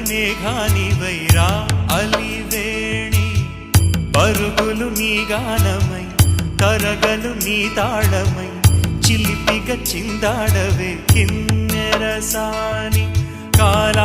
మేఘాని వైరా అలివేణి పరుగులు నీ గానమై తరగలు నీ తాళమై చిలిపిగ చిందాడవే కిన్నెరసాని కాల